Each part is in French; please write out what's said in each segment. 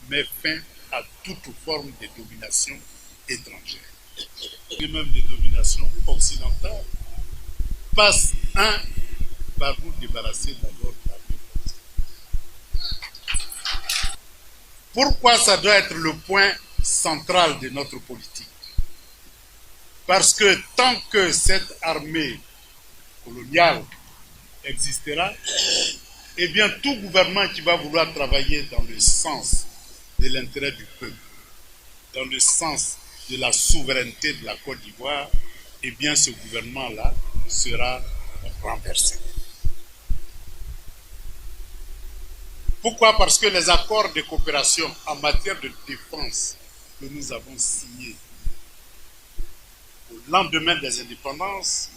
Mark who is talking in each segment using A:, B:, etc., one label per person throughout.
A: met fin à toute forme de domination étrangère, et même de domination occidentale, passe par nous débarrasser d'abord de l'armée française. Pourquoi ça doit être le point central de notre politique? Parce que tant que cette armée coloniale existera, eh bien tout gouvernement qui va vouloir travailler dans le sens de l'intérêt du peuple, dans le sens de la souveraineté de la Côte d'Ivoire, eh bien ce gouvernement-là sera renversé. Pourquoi? Parce que les accords de coopération en matière de défense que nous avons signés au lendemain des indépendances,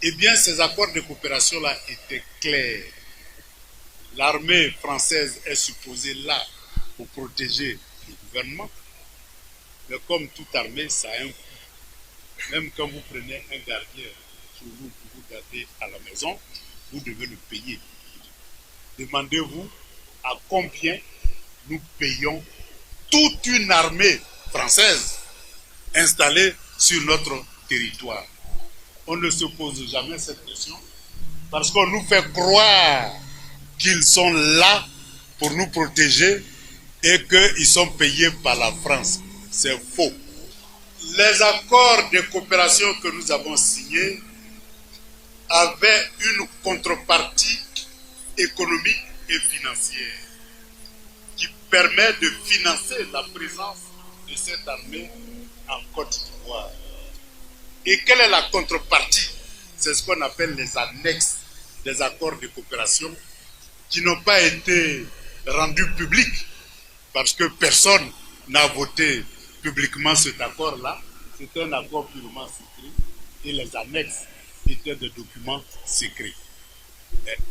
A: eh bien ces accords de coopération-là étaient clairs. L'armée française est supposée là pour protéger le gouvernement, mais comme toute armée, ça a un coût. Même quand vous prenez un gardien sur vous pour vous garder à la maison, vous devez le payer. Demandez-vous à combien nous payons toute une armée française installée sur notre territoire. On ne se pose jamais cette question parce qu'on nous fait croire qu'ils sont là pour nous protéger et qu'ils sont payés par la France. C'est faux. Les accords de coopération que nous avons signés avaient une contrepartie économique et financière qui permet de financer la présence de cette armée en Côte d'Ivoire. Et quelle est la contrepartie? C'est ce qu'on appelle les annexes des accords de coopération qui n'ont pas été rendus publics parce que personne n'a voté publiquement cet accord-là. C'est un accord purement secret et les annexes étaient des documents secrets.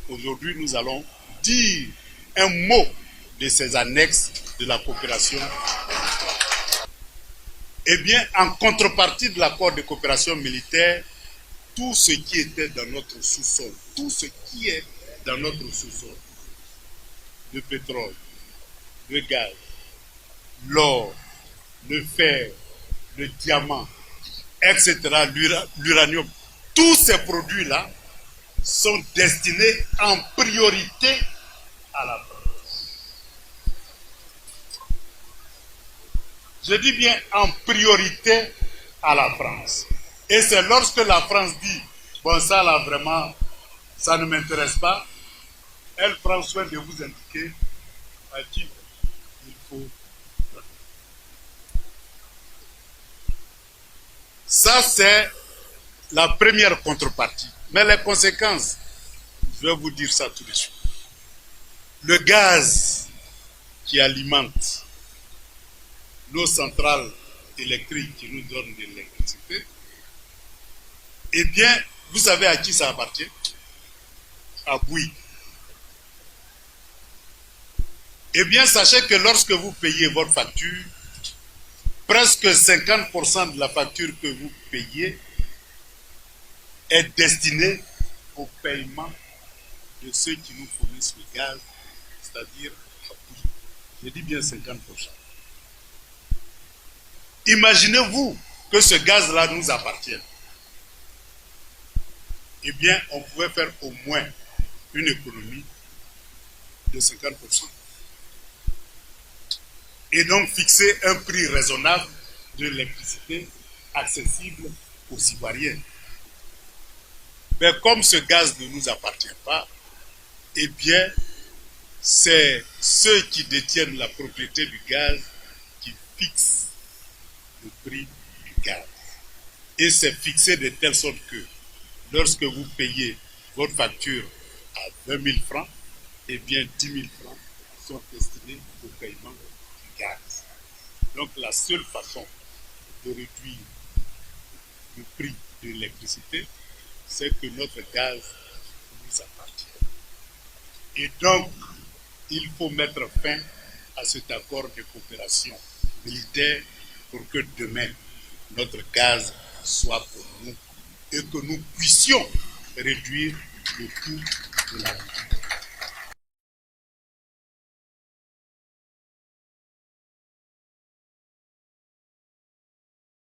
A: Aujourd'hui, nous allons dire un mot de ces annexes de la coopération. Eh bien, en contrepartie de l'accord de coopération militaire, tout ce qui était dans notre sous-sol, tout ce qui est dans notre sous-sol, le pétrole, le gaz, l'or, le fer, le diamant, etc., l'uranium, tous ces produits-là sont destinés en priorité à la France. Je dis bien en priorité à la France. Et c'est lorsque la France dit, bon ça là vraiment, ça ne m'intéresse pas, elle prend soin de vous indiquer à qui il faut. Ça c'est la première contrepartie. Mais les conséquences, je vais vous dire ça tout de suite. Le gaz qui alimente nos centrales électriques qui nous donnent de l'électricité, eh bien, vous savez à qui ça appartient? À Bouygues. Eh bien, sachez que lorsque vous payez votre facture, presque 50% de la facture que vous payez est destinée au paiement de ceux qui nous fournissent le gaz, c'est-à-dire à Bouygues. Je dis bien 50%. Imaginez-vous que ce gaz-là nous appartienne. Eh bien, on pouvait faire au moins une économie de 50%. Et donc fixer un prix raisonnable de l'électricité accessible aux Ivoiriens. Mais comme ce gaz ne nous appartient pas, eh bien, c'est ceux qui détiennent la propriété du gaz qui fixent le prix du gaz. Et c'est fixé de telle sorte que lorsque vous payez votre facture à 20 000 francs, eh bien 10 000 francs sont destinés au paiement du gaz. Donc la seule façon de réduire le prix de l'électricité, c'est que notre gaz nous appartient. Et donc, il faut mettre fin à cet accord de coopération militaire pour que demain, notre gaz soit pour nous et que nous puissions réduire le coût de la vie.